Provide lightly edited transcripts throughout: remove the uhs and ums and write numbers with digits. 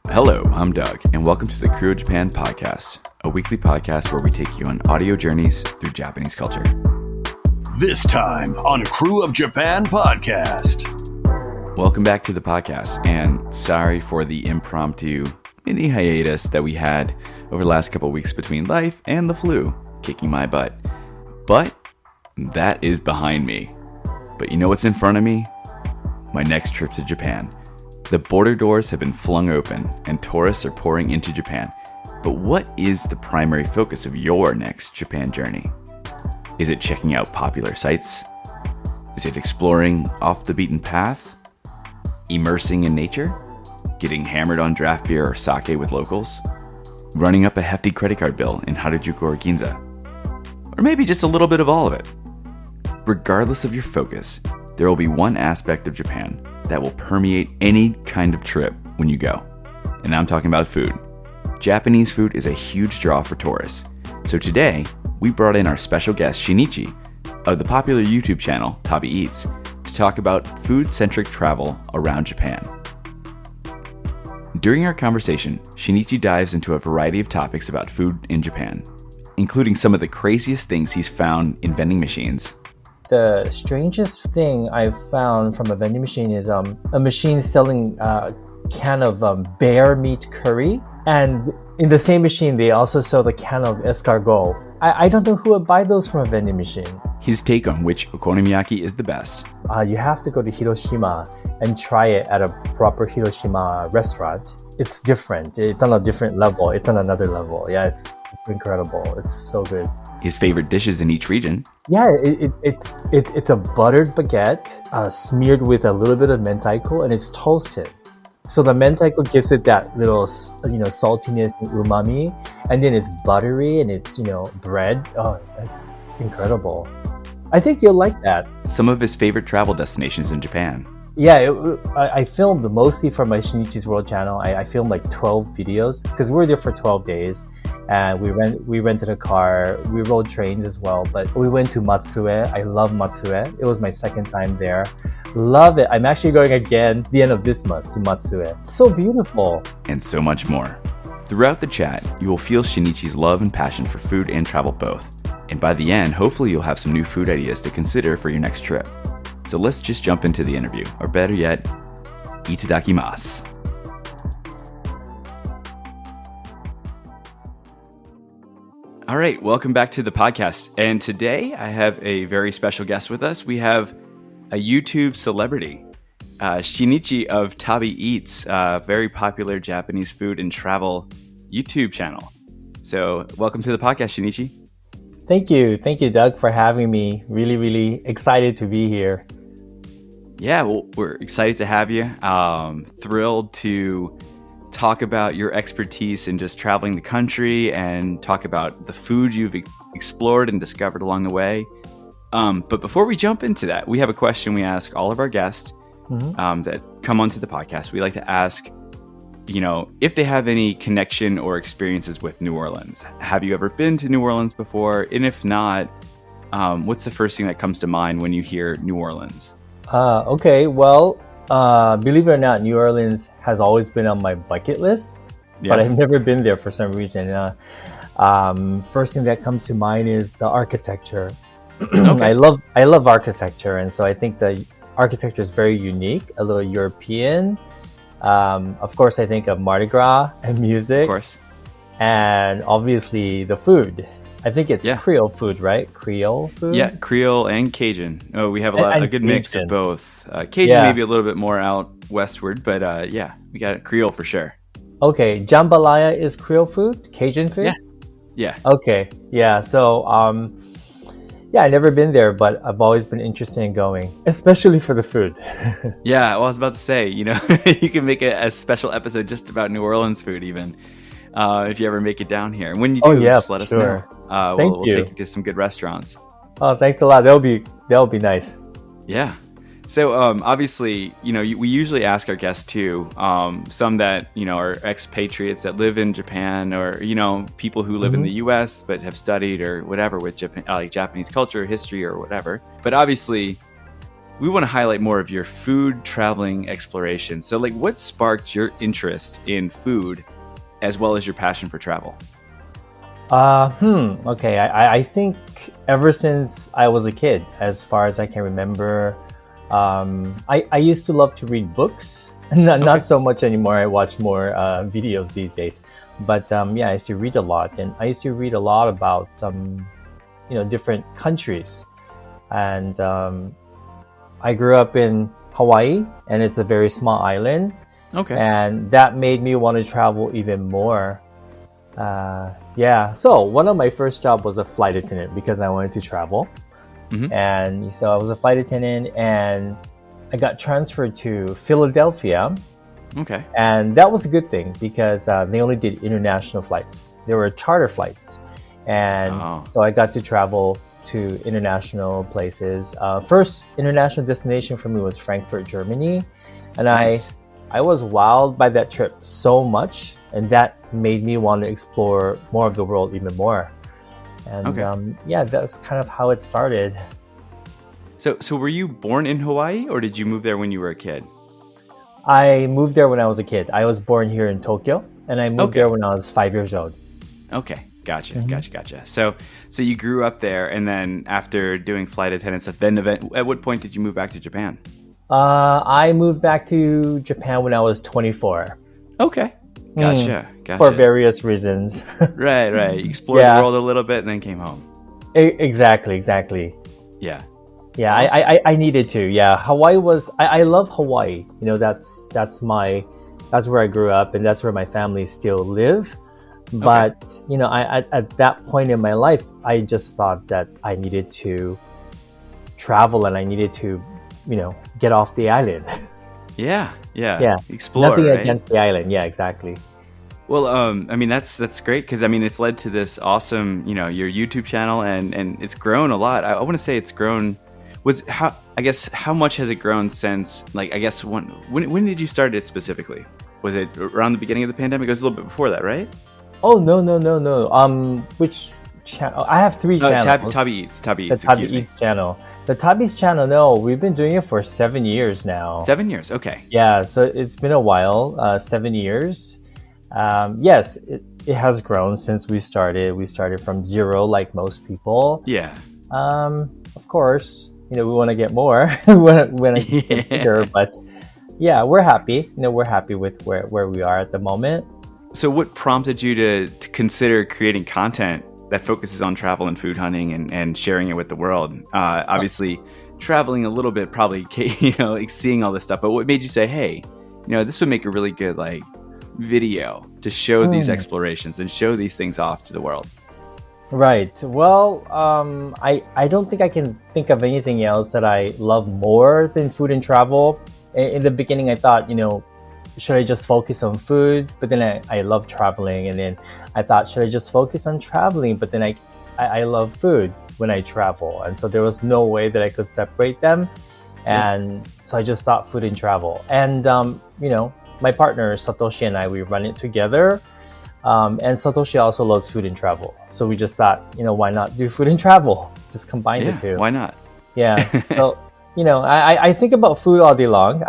Hello, I'm Doug, and welcome to the Krewe of Japan Podcast, a weekly podcast where we take you on audio journeys through Japanese culture. This time on Krewe of Japan Podcast. Welcome back to the podcast, and sorry for the impromptu mini hiatus that we had over the last couple of weeks between life and the flu kicking my butt. But that is behind me. But you know what's in front of me? My next trip to Japan. The border doors have been flung open and tourists are pouring into Japan. But what is the primary focus of your next Japan journey? Is it checking out popular sites? Is it exploring off the beaten paths? Immersing in nature? Getting hammered on draft beer or sake with locals? Running up a hefty credit card bill in Harajuku or Ginza? Or maybe just a little bit of all of it? Regardless of your focus, there will be one aspect of Japan that will permeate any kind of trip when you go. And I'm talking about food. Japanese food is a huge draw for tourists. So today, we brought in our special guest Shinichi of the popular YouTube channel TabiEats to talk about food-centric travel around Japan. During our conversation, Shinichi dives into a variety of topics about food in Japan, including some of the craziest things he's found in vending machines. The strangest thing I've found from a vending machine is a machine selling a can of bear meat curry. And in the same machine, they also sell the can of escargot. I don't know who would buy those from a vending machine. His take on which okonomiyaki is the best. You have to go to Hiroshima and try it at a proper Hiroshima restaurant. It's different. It's on a different level. It's on another level. Yeah, it's incredible. It's so good. His favorite dishes in each region. Yeah, it's a buttered baguette smeared with a little bit of mentaiko, and it's toasted. So the mentaiko gives it that little, saltiness and umami, and then it's buttery and it's, bread. Oh, that's incredible. I think you'll like that. Some of his favorite travel destinations in Japan. Yeah, I filmed mostly for my Shinichi's World channel. I filmed like 12 videos because we were there for 12 days. And we rented a car. We rode trains as well. But we went to Matsue. I love Matsue. It was my second time there. Love it. I'm actually going again the end of this month to Matsue. It's so beautiful. And so much more. Throughout the chat, you will feel Shinichi's love and passion for food and travel both. And by the end, hopefully you'll have some new food ideas to consider for your next trip. So let's just jump into the interview, or better yet, ITADAKIMASU. All right, welcome back to the podcast. And today I have a very special guest with us. We have a YouTube celebrity, Shinichi of TabiEats, a very popular Japanese food and travel YouTube channel. So welcome to the podcast, Shinichi. Thank you, Doug, for having me. Really, really excited to be here. Yeah, well, we're excited to have you. Thrilled to talk about your expertise in just traveling the country and talk about the food you've explored and discovered along the way. But before we jump into that, we have a question we ask all of our guests that come onto the podcast. We like to ask, if they have any connection or experiences with New Orleans. Have you ever been to New Orleans before? And if not, what's the first thing that comes to mind when you hear New Orleans? Okay, well, believe it or not, New Orleans has always been on my bucket list, but I've never been there for some reason. First thing that comes to mind is the architecture. Okay. I love architecture, and so I think the architecture is very unique, a little European. Of course, I think of Mardi Gras and music. Of course. And obviously the food. I think it's Creole food, right? Creole food? Yeah, Creole and Cajun. Oh, we have a good mix of both. Cajun maybe a little bit more out westward, but we got Creole for sure. Okay, jambalaya is Creole food? Cajun food? Yeah. Okay, yeah. So, I've never been there, but I've always been interested in going, especially for the food. Yeah, well, I was about to say, you can make a special episode just about New Orleans food even. If you ever make it down here. When you do, just let us know. We'll take you to some good restaurants. Oh, thanks a lot. That'll be nice. Yeah. So obviously, we usually ask our guests too, some that, are expatriates that live in Japan, or, people who live in the US but have studied or whatever with Japan, like Japanese culture, history or whatever. But obviously, we want to highlight more of your food traveling exploration. So like what sparked your interest in food as well as your passion for travel? Okay. I think ever since I was a kid, as far as I can remember, I used to love to read books. Not so much anymore. I watch more videos these days. But yeah, I used to read a lot. And I used to read a lot about, different countries. And I grew up in Hawaii, and it's a very small island. Okay. And that made me want to travel even more. Yeah, so one of my first job was a flight attendant because I wanted to travel. Mm-hmm. And so I was a flight attendant, and I got transferred to Philadelphia. Okay. And that was a good thing because they only did international flights. They were charter flights. And so I got to travel to international places. First international destination for me was Frankfurt, Germany. And nice. I was wowed by that trip so much, and that made me want to explore more of the world even more. And yeah, that's kind of how it started. So were you born in Hawaii, or did you move there when you were a kid? I moved there when I was a kid. I was born here in Tokyo, and I moved there when I was 5 years old. Okay, gotcha. So you grew up there, and then after doing flight attendant stuff, then at what point did you move back to Japan? I moved back to Japan when I was 24. Okay. Gotcha. For various reasons. Right. You explored the world a little bit and then came home. Exactly. Yeah. Yeah, awesome. I needed to. Yeah, Hawaii was. I love Hawaii. That's where I grew up, and that's where my family still live. But at that point in my life, I just thought that I needed to travel, and I needed to, get off the island. Yeah. Explore. Nothing right? against the island. Yeah, exactly. Well, I mean that's great because it's led to this awesome, your YouTube channel, and it's grown a lot. I want to say it's grown. How much has it grown since? Like, I guess when did you start it specifically? Was it around the beginning of the pandemic? It was a little bit before that, right? Oh no. Which channel? I have three channels. TabiEats. The TabiEats channel. The TabiEats channel. No, we've been doing it for 7 years now. 7 years. Okay. Yeah, so it's been a while. 7 years. Yes, it has grown since we started. We started from zero, like most people. Yeah. Of course, we want to get more. we want to get bigger, but yeah, we're happy. We're happy with where we are at the moment. So what prompted you to consider creating content that focuses on travel and food hunting and sharing it with the world? Obviously, traveling a little bit, probably, seeing all this stuff. But what made you say, hey, this would make a really good video to show these explorations and show these things off to the world? Right. Well, I don't think I can think of anything else that I love more than food and travel. In the beginning, I thought, should I just focus on food? But then I love traveling. And then I thought, should I just focus on traveling? But then I love food when I travel. And so there was no way that I could separate them. And so I just thought food and travel. And, my partner, Satoshi, and I, we run it together. And Satoshi also loves food and travel. So we just thought, why not do food and travel? Just combine the two. Why not? Yeah. So, I think about food all day long.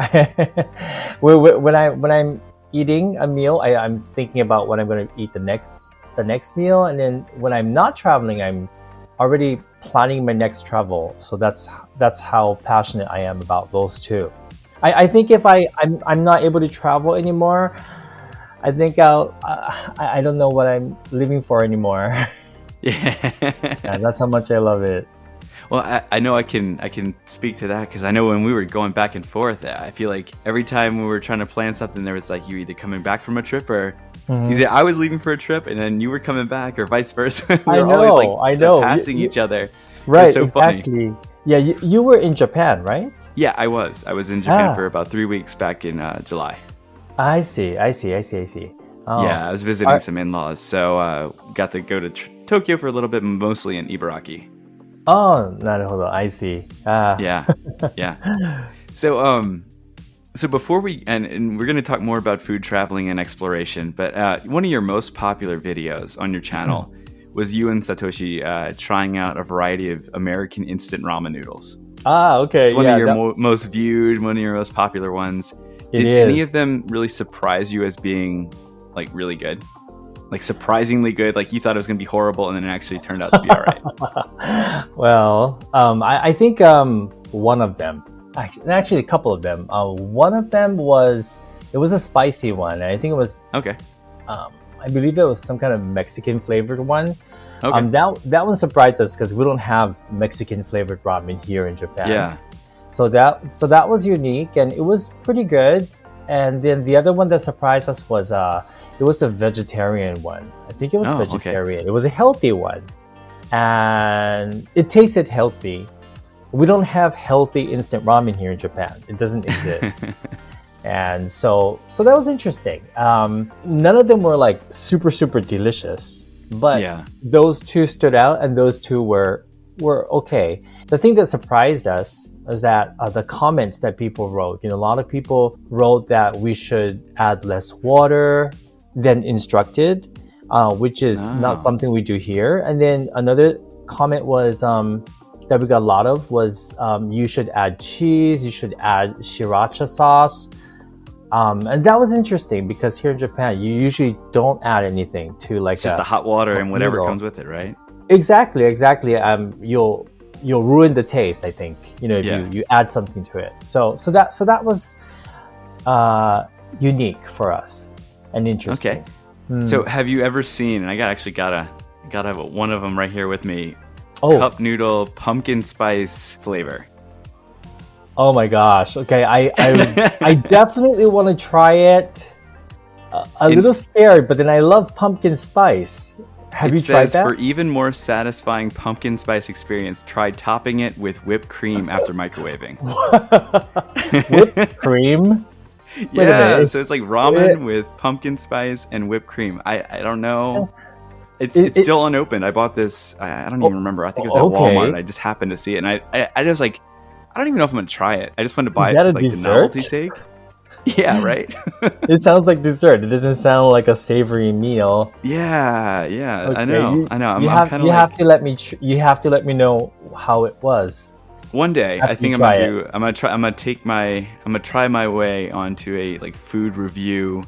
When I'm eating a meal, I'm thinking about what I'm going to eat the next meal. And then when I'm not traveling, I'm already planning my next travel. So that's how passionate I am about those two. I think if I'm not able to travel anymore, I think I don't know what I'm living for anymore. Yeah, that's how much I love it. Well, I know I can speak to that because I know when we were going back and forth, I feel like every time we were trying to plan something, there was you either coming back from a trip or either I was leaving for a trip and then you were coming back, or vice versa. We were always passing each other. Right, so exactly. Funny. Yeah, you were in Japan, right? Yeah, I was. I was in Japan for about 3 weeks back in July. I see. Oh. Yeah, I was visiting some in-laws, so got to go to Tokyo for a little bit, mostly in Ibaraki. Oh, なるほど. I see. Yeah. So before and we're going to talk more about food traveling and exploration, but one of your most popular videos on your channel was you and Satoshi trying out a variety of American instant ramen noodles. Okay. It's one of your most viewed, one of your most popular ones. Did any of them really surprise you as being like really good? Like surprisingly good? Like you thought it was going to be horrible and then it actually turned out to be all right? Well, I think one of them, actually a couple of them. One of them was a spicy one. And I think it was, okay. I believe it was some kind of Mexican flavored one. Okay. That one surprised us because we don't have Mexican flavored ramen here in Japan. Yeah. So that was unique and it was pretty good. And then the other one that surprised us was it was a vegetarian one. I think it was vegetarian. Okay. It was a healthy one, and it tasted healthy. We don't have healthy instant ramen here in Japan. It doesn't exist. And so that was interesting. None of them were like super delicious, but those two stood out, and those two were okay. The thing that surprised us is that the comments that people wrote. A lot of people wrote that we should add less water than instructed, which is not something we do here. And then another comment was that we got a lot of was you should add cheese, you should add sriracha sauce. And that was interesting because here in Japan, you usually don't add anything to like just the hot water and whatever noodle. Comes with it, right? Exactly. You'll ruin the taste, I think, if you add something to it. So that was unique for us and interesting. Okay. So have you ever seen, and I gotta have one of them right here with me, cup noodle pumpkin spice flavor? Oh my gosh. Okay, I definitely want to try it. A little scared, but then I love pumpkin spice. Have you tried that? For even more satisfying pumpkin spice experience, try topping it with whipped cream after microwaving. Whipped cream? Yeah, so it's like ramen with pumpkin spice and whipped cream. I don't know. It's still unopened. I bought this. I don't even remember. I think it was at Walmart. I just happened to see it, and I just like. I don't even know if I'm gonna try it. I just wanted to buy it for like the novelty sake. Yeah, right. It sounds like dessert. It doesn't sound like a savory meal. Yeah. Okay. I know. You have to let me know how it was. One day, I think I'm gonna try my way onto a like food review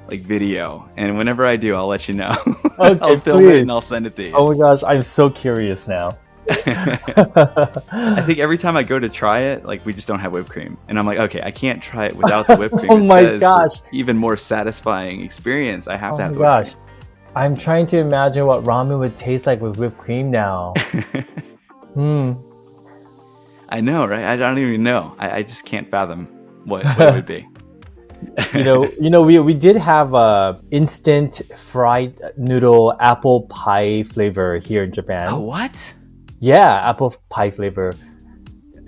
like video, and whenever I do, I'll let you know. Okay, I'll film it and I'll send it to you. Oh my gosh, I'm so curious now. I think every time I go to try it, like we just don't have whipped cream, and I'm like, okay, I can't try it without the whipped cream. Oh my gosh! For even more satisfying experience, I have to have. Oh my gosh, I'm trying to imagine what ramen would taste like with whipped cream now. I know, right? I don't even know. I just can't fathom what it would be. We did have instant fried noodle apple pie flavor here in Japan. Oh, what? Yeah, apple pie flavor.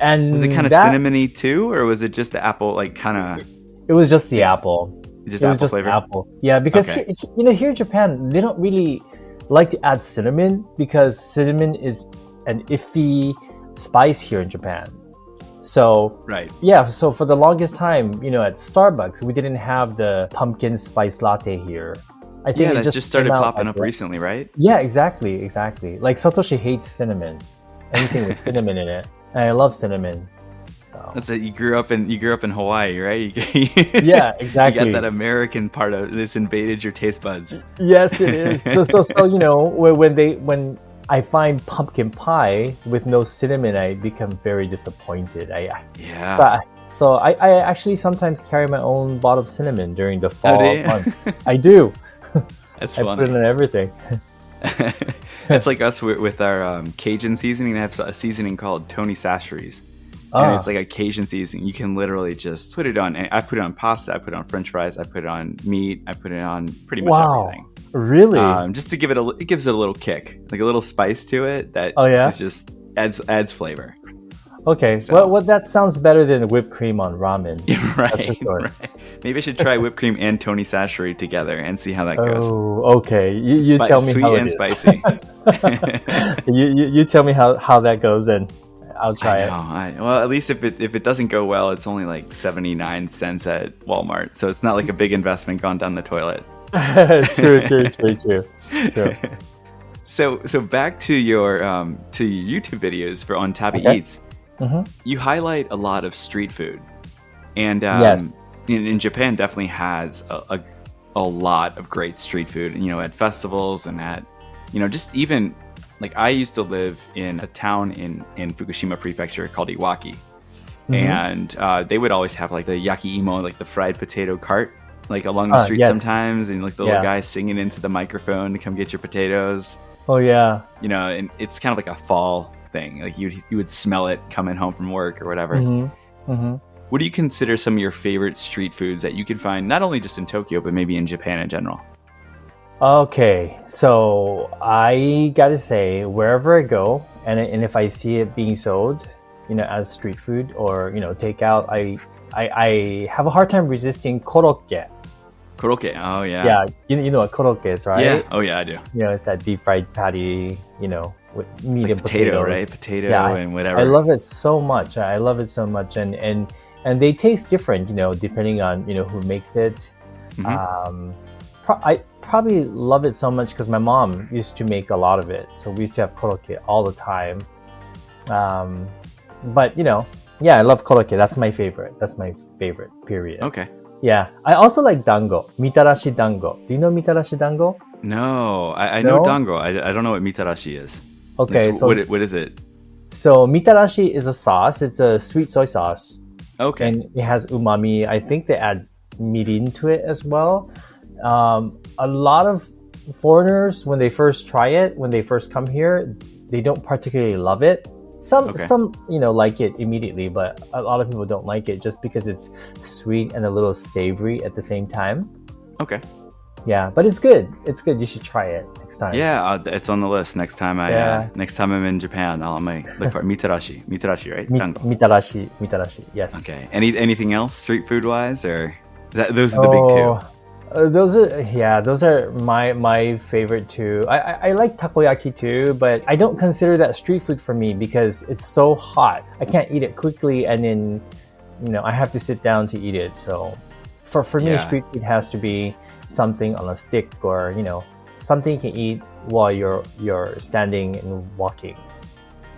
And was it kind of cinnamony too, or was it just the apple, like kind of? It was just the apple. Just apple flavor? Apple. Yeah, because here in Japan, they don't really like to add cinnamon because cinnamon is an iffy spice here in Japan. So so for the longest time, at Starbucks, we didn't have the pumpkin spice latte here. I think it just started popping up recently, right? Yeah, exactly. Like Satoshi hates cinnamon, anything with cinnamon in it, and I love cinnamon. So. That's it. You grew up in Hawaii, right? Yeah, exactly. You got that American part of this invaded your taste buds. Yes, it is. So when I find pumpkin pie with no cinnamon, I become very disappointed. So I actually sometimes carry my own bottle of cinnamon during the fall months. I do. That's funny. I put it in everything. It's like us with our Cajun seasoning. They have a seasoning called Tony Chachere's. And it's like a Cajun seasoning. You can literally just put it on. I put it on pasta. I put it on French fries. I put it on meat. I put it on pretty much everything. Really? Just to give it gives it a little kick, like a little spice to it. That is just adds flavor. Okay, so. Well, that sounds better than whipped cream on ramen. Right, that's for sure. Right. Maybe I should try whipped cream and Tony Chachere together and see how that goes. Oh, okay. You tell me how it is. Sweet and spicy. you tell me how that goes, and I'll try it. Well, at least if it doesn't go well, it's only like 79 cents at Walmart, so it's not like a big investment gone down the toilet. True. So back to your YouTube videos on TabiEats. you highlight a lot of street food. And Yes. in Japan definitely has a lot of great street food, at festivals and at, just even like I used to live in a town in Fukushima Prefecture called Iwaki. And they would always have like the yaki-imo, like the fried potato cart, like along the street yes. sometimes. And like the little guy singing into the microphone to come get your potatoes. Oh, yeah. And it's kind of like a fall thing. Like you would smell it coming home from work or whatever. What do you consider some of your favorite street foods that you can find not only just in Tokyo, but maybe in Japan in general? Okay, so I gotta say, wherever I go, and if I see it being sold, as street food or takeout, I have a hard time resisting korokke. Korokke, oh yeah. Yeah, you know what korokke is, right? Yeah, oh yeah, I do. It's that deep fried patty, with meat and Potato, right? Potato and whatever. I love it so much. And they taste different, depending on who makes it. I probably love it so much because my mom used to make a lot of it, so we used to have korokke all the time. But I love korokke. That's my favorite. Period. Okay. Yeah, I also like dango, mitarashi dango. Do you know mitarashi dango? No, I know dango. I don't know what mitarashi is. Okay, so what is it? So mitarashi is a sauce. It's a sweet soy sauce. Okay. And it has umami. I think they add mirin to it as well. A lot of foreigners, when they first try it, when they first come here, they don't particularly love it. Some like it immediately, but a lot of people don't like it just because it's sweet and a little savory at the same time. Okay. Yeah, but it's good. It's good. You should try it next time. Yeah, it's on the list next time next time I'm in Japan. I might look for mitarashi. Mitarashi, right? Dango. Mitarashi. Yes. Okay. Anything else street food wise, or those are the big two? Those are my favorite too. I like takoyaki too, but I don't consider that street food for me because it's so hot. I can't eat it quickly, and then I have to sit down to eat it. So for me, street food has to be something on a stick, or something you can eat while you're standing and walking.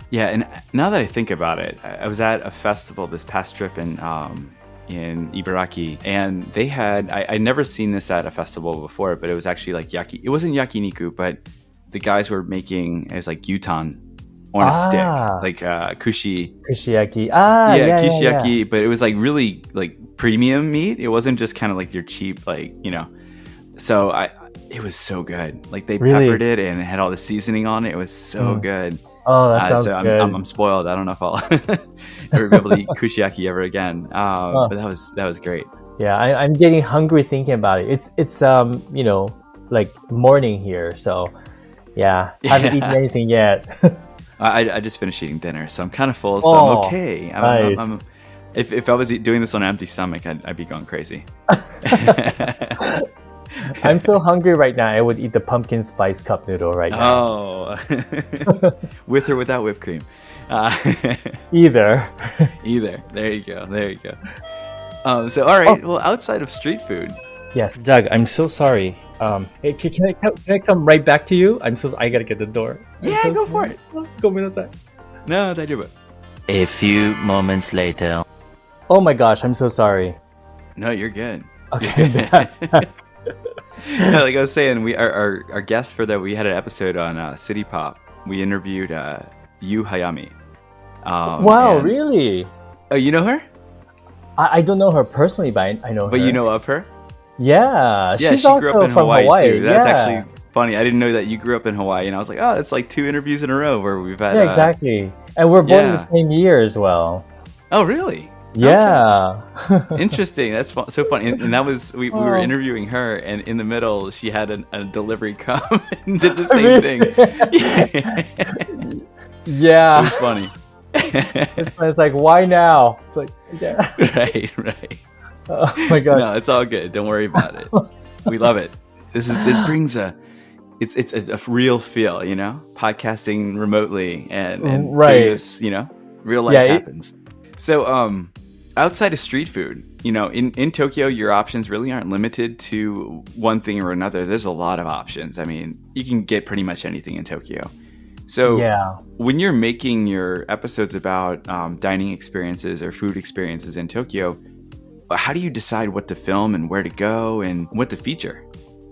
Yeah, and now that I think about it, I was at a festival this past trip in Ibaraki, and they had I'd never seen this at a festival before, but it was actually like it wasn't yakiniku, but the guys were making it was like gyutan on a stick, like kushiyaki. Kushiyaki, but it was like really like premium meat. It wasn't just kind of like your cheap so it was so good. Like they peppered it and it had all the seasoning on it. It was so good. Oh, that sounds good. I'm spoiled. I don't know if I'll ever be able to eat kushiyaki ever again. But that was great. Yeah, I'm getting hungry thinking about it. It's like morning here, so I haven't eaten anything yet. I just finished eating dinner, so I'm kind of full. So I'm okay. Nice. If I was doing this on an empty stomach, I'd be going crazy. I'm so hungry right now. I would eat the pumpkin spice cup noodle right now. Oh, with or without whipped cream? Either. There you go. So all right. Well, outside of street food. Yes, Doug. I'm so sorry. Hey, can I come right back to you? I gotta get the door. Yeah, go for it. Go minasai. No, daijoubu. A few moments later. Oh my gosh, I'm so sorry. No, you're good. Okay. Like I was saying, our guest for that, we had an episode on City Pop. We interviewed Yu Hayami. Wow, really? Oh, you know her? I don't know her personally, but I know her. But you know of her? Yeah, she she's grew up in from Hawaii too. That's actually funny. I didn't know that you grew up in Hawaii, and I was like, oh, it's like 2 interviews in a row where we've had. Yeah, exactly. And we're born in the same year as well. Oh, really? Yeah. Okay. Interesting. That's so funny. And that was we were interviewing her, and in the middle, she had a delivery come and did the same thing. Yeah. It was funny. It's like, why now? It's like, yeah. Right. Oh my god. No, it's all good. Don't worry about it. We love it. This brings it's a real feel, podcasting remotely and doing this, real life happens. So, outside of street food, in Tokyo, your options really aren't limited to one thing or another. There's a lot of options. I mean, you can get pretty much anything in Tokyo. So Yeah. when you're making your episodes about dining experiences or food experiences in Tokyo, how do you decide what to film and where to go and what to feature?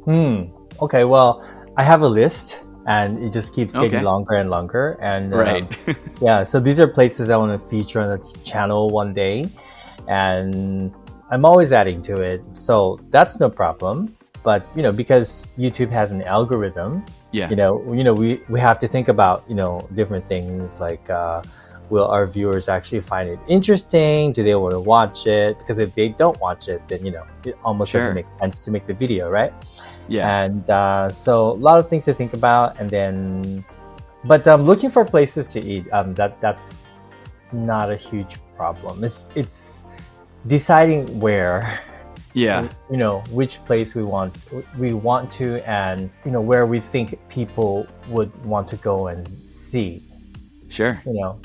Okay, well, I have a list and it just keeps getting Okay. longer and longer. And Right. yeah, so these are places I want to feature on the channel one day. And I'm always adding to it. So that's no problem. But, because YouTube has an algorithm, Yeah. we have to think about, different things like, will our viewers actually find it interesting? Do they want to watch it? Because if they don't watch it, then, it almost doesn't make sense to make the video, right? Yeah. And so a lot of things to think about. And then, but looking for places to eat, that's not a huge problem. It's deciding where. Yeah. Which place we want to, and where we think people would want to go and see. Sure.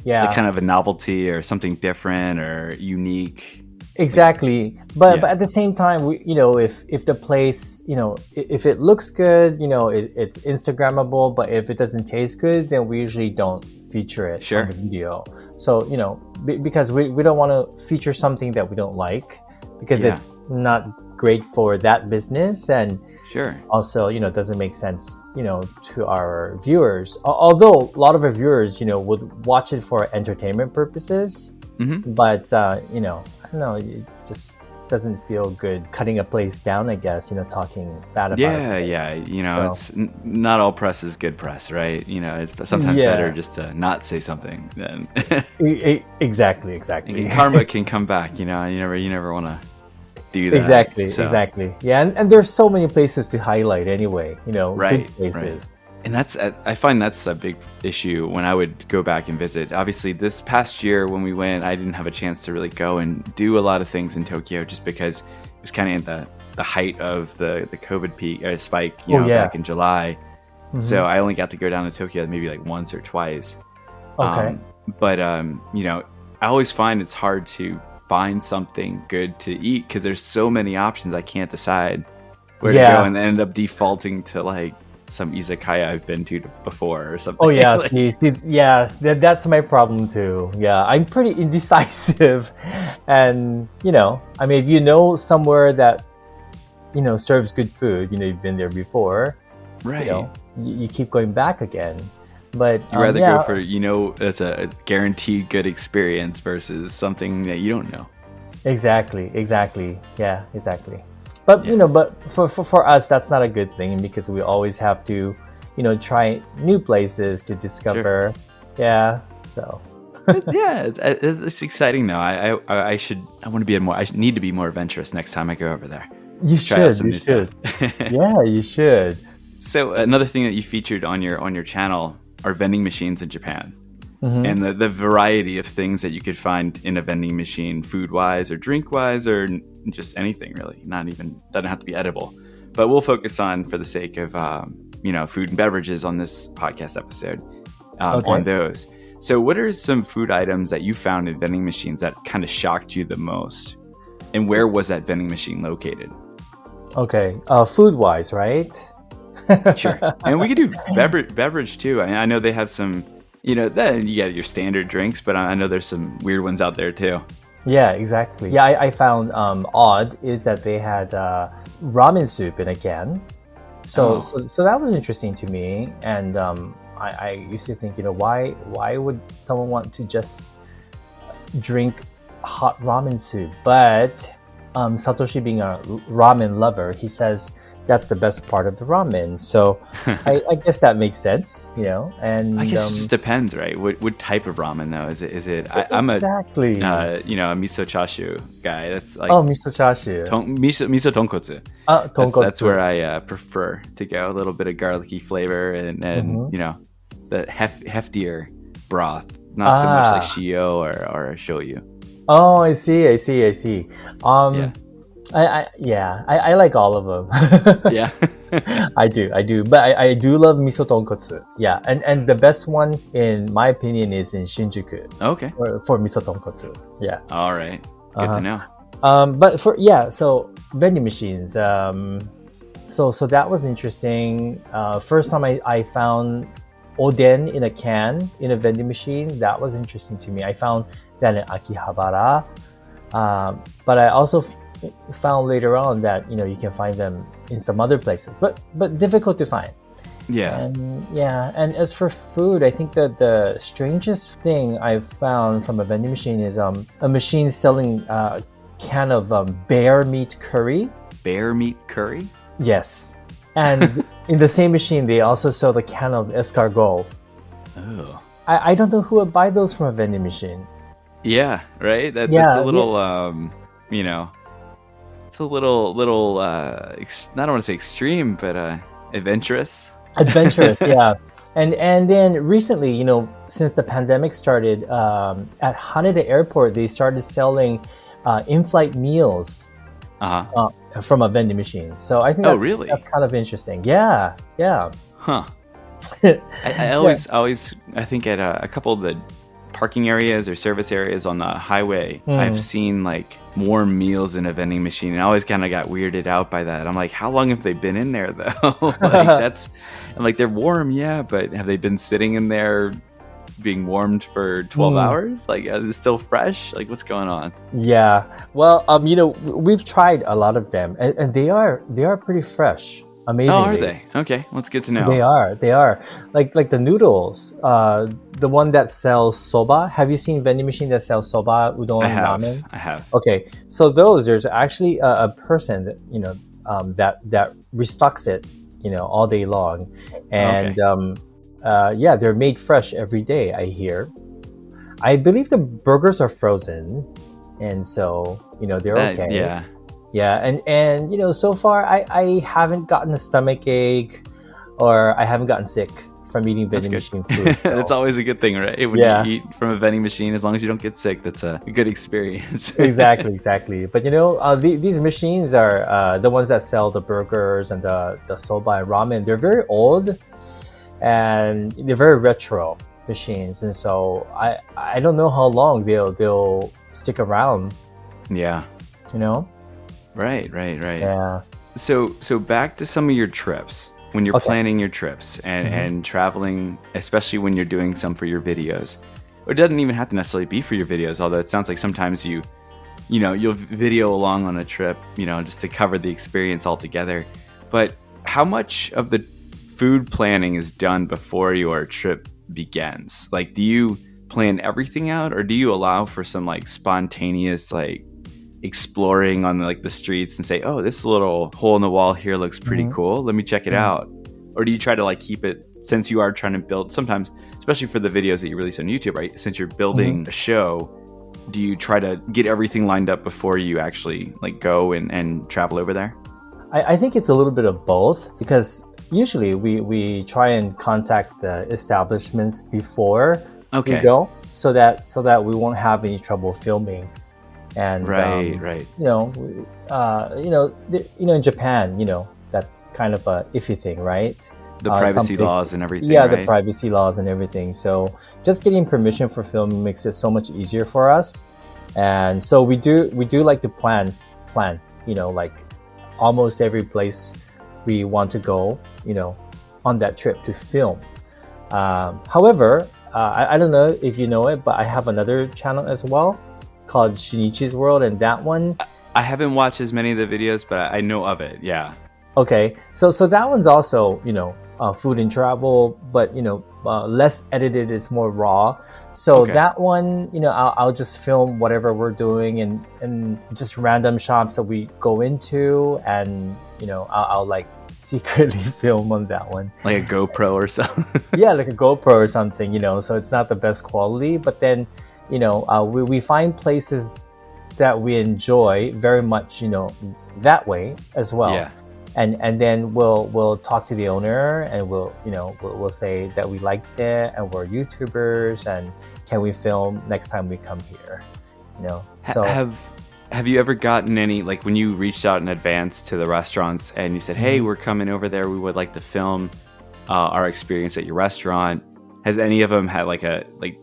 Yeah. Like kind of a novelty or something different or unique. Exactly. But at the same time, if the place, if it looks good, it's Instagrammable, but if it doesn't taste good, then we usually don't feature it on the video. So, because we don't want to feature something that we don't like, because it's not great for that business, and also doesn't make sense to our viewers, although a lot of our viewers would watch it for entertainment purposes. But I don't know, it just doesn't feel good cutting a place down, I guess, talking bad about it. It's not all press is good press, right? It's sometimes better just to not say something than Exactly. Karma can come back, you never want to do that. Exactly. Yeah, and there's so many places to highlight anyway, right, good places. Right. And I find that's a big issue when I would go back and visit. Obviously, this past year when we went, I didn't have a chance to really go and do a lot of things in Tokyo just because it was kind of in the height of the COVID peak spike, back in July. So I only got to go down to Tokyo maybe like once or twice. Okay. But I always find it's hard to find something good to eat because there's so many options. I can't decide where to go and end up defaulting to like some izakaya I've been to before or something. Oh yeah, that's my problem too. Yeah, I'm pretty indecisive, and if somewhere that serves good food, you've been there before, right? You keep going back again. But you rather go for it's a guaranteed good experience versus something that you don't know. Exactly. Yeah, exactly. But but for us, that's not a good thing because we always have to, try new places to discover. Sure. Yeah. So. Yeah, it's exciting though. I need to be more adventurous next time I go over there. You should. Yeah, you should. So another thing that you featured on your channel are vending machines in Japan. And the variety of things that you could find in a vending machine, food-wise or drink-wise or just anything really. Doesn't have to be edible. But we'll focus on, for the sake of food and beverages on this podcast episode, on those. So what are some food items that you found in vending machines that kind of shocked you the most? And where was that vending machine located? Okay, food-wise, right? Sure. And we could do beverage too. I know they have some... then you got your standard drinks, but I know there's some weird ones out there too. Yeah, exactly. Yeah, I found odd is that they had ramen soup in a can. So that was interesting to me. And I used to think, why would someone want to just drink hot ramen soup? But Satoshi, being a ramen lover, he says that's the best part of the ramen. So I guess that makes sense, and I guess it just depends, right? What type of ramen though? Is it I'm a miso chashu guy. That's like miso chashu. Miso tonkotsu. Tonkotsu. That's where I prefer to go. A little bit of garlicky flavor and the heftier broth, not so much like shio or shoyu. Oh, I see. I like all of them. Yeah. I do. But I do love miso tonkotsu. Yeah. And the best one, in my opinion, is in Shinjuku. Okay. For miso tonkotsu. Yeah. All right. Good to know. But so vending machines. So that was interesting. First time I found oden in a can in a vending machine. That was interesting to me. I found that in Akihabara, but I also found later on that you can find them in some other places, but difficult to find. And as for food, I think that the strangest thing I've found from a vending machine is a machine selling a can of bear meat curry. Bear meat curry? Yes. And in the same machine, they also sell the can of escargot. Oh. I don't know who would buy those from a vending machine. Yeah, right? That's a little, it's a little I don't want to say extreme, but adventurous. Adventurous, yeah. And then recently, since the pandemic started, at Haneda Airport, they started selling in-flight meals from a vending machine. So I think that's kind of interesting. Yeah. Huh. I always think at a couple of the parking areas or service areas on the highway, I've seen like warm meals in a vending machine, and I always kind of got weirded out by that. I'm like, how long have they been in there though? They're warm, yeah, but have they been sitting in there being warmed for 12 hours? Like, is it still fresh? Like, what's going on? Yeah. Well, we've tried a lot of them, and they are pretty fresh. Amazingly. Oh, are they? Okay, well, it's good to know. They are. Like the noodles, the one that sells soba. Have you seen vending machine that sells soba, udon, and ramen? I have. Okay, so there's actually a person that that restocks it, all day long, and they're made fresh every day. I hear. I believe the burgers are frozen, and so they're okay. Yeah. Yeah, and so far I haven't gotten a stomach ache, or I haven't gotten sick from eating vending machine food. So. That's always a good thing, right? When you eat from a vending machine, as long as you don't get sick, that's a good experience. Exactly. But these machines are the ones that sell the burgers and the soba and ramen. They're very old, and they're very retro machines, and so I don't know how long they'll stick around. Yeah. Right. Yeah. So back to some of your trips. When you're planning your trips and traveling, especially when you're doing some for your videos, or it doesn't even have to necessarily be for your videos, although it sounds like sometimes you'll video along on a trip, just to cover the experience altogether. But how much of the food planning is done before your trip begins? Like, do you plan everything out, or do you allow for some like spontaneous exploring on the streets and say, oh, this little hole in the wall here looks pretty cool, let me check it out? Or do you try to keep it, since you are trying to build sometimes, especially for the videos that you release on YouTube, right, since you're building a show, do you try to get everything lined up before you actually go and travel over there? I think it's a little bit of both, because usually we try and contact the establishments before we go, so that we won't have any trouble filming. And right. In Japan, that's kind of a iffy thing, right? The privacy laws and everything. Yeah, right? The privacy laws and everything. So just getting permission for filming makes it so much easier for us. And so we do like to plan, almost every place we want to go, on that trip to film. However, I don't know if you know it, but I have another channel as well called Shinichi's World, and that one, I haven't watched as many of the videos, but I know of it. Yeah. Okay, so that one's also food and travel, but less edited. It's more raw. So that one, I'll just film whatever we're doing and just random shops that we go into, and I'll secretly film on that one, like a GoPro or something. Yeah, like a GoPro or something. So it's not the best quality, but then we find places that we enjoy very much, that way as well. Yeah. And then we'll talk to the owner, and we'll say that we liked it and we're YouTubers, and can we film next time we come here? So have you ever gotten any, when you reached out in advance to the restaurants and you said, hey, we're coming over there, we would like to film our experience at your restaurant? Has any of them had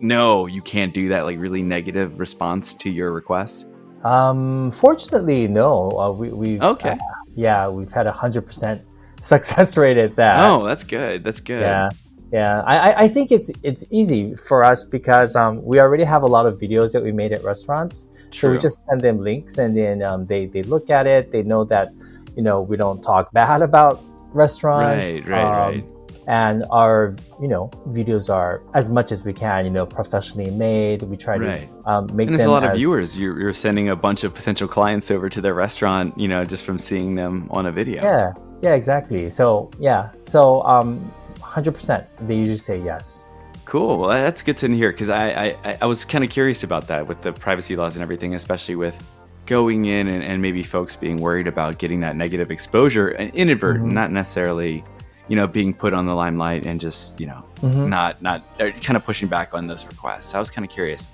no, you can't do that, really negative response to your request? Fortunately, no. We've we've had 100% success rate at that. Oh, that's good. Yeah. Yeah, I think it's easy for us because we already have a lot of videos that we made at restaurants. So we True. just send them links, and then they look at it. They know that we don't talk bad about restaurants. Right. And our videos are as much as we can professionally made. We try to make And them there's a lot of as viewers. You're sending a bunch of potential clients over to their restaurant, just from seeing them on a video. Yeah, exactly. So 100% they usually say yes. Cool. Well, that's good to hear, because I was kind of curious about that with the privacy laws and everything, especially with going in and maybe folks being worried about getting that negative exposure and inadvertent, not necessarily being put on the limelight and just not kind of pushing back on those requests. So I was kind of curious.